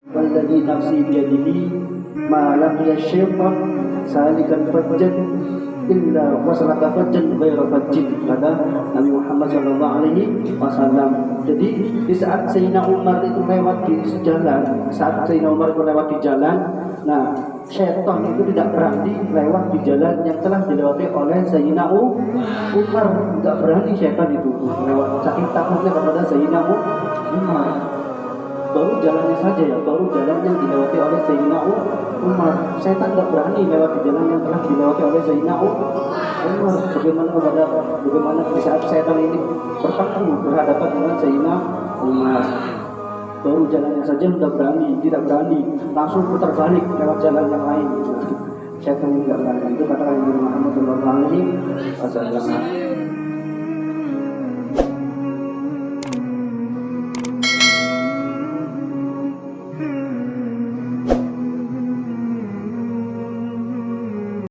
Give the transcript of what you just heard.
Walladzi nafsi biyadihi ma laqiya syaitan salikan fajjan illa wasalaka fajjan ghairu fajjin, kata Nabi Muhammad SAW. Jadi di saat Sayyidina Umar itu lewat di jalan, saat Sayyidina Umar itu lewat di jalan, nah syaitan itu tidak berani lewat di jalan yang telah dilewati oleh Sayyidina Umar. Tidak berani syaitan itu lewat, saking takutnya kepada Sayyidina Umar. Baru jalannya saja ya, baru jalan yang dilewati oleh Sayyidina Umar. Setan tidak berani lewat di jalan yang telah dilewati oleh Sayyidina Umar. Bagaimana di saat setan ini bertemu berhadapan dengan Sayyidina Umar. Baru jalannya saja tidak berani, langsung putar balik lewat jalan yang lain. Setan ini tidak berani. Itu kata Nabi Muhammad SAW.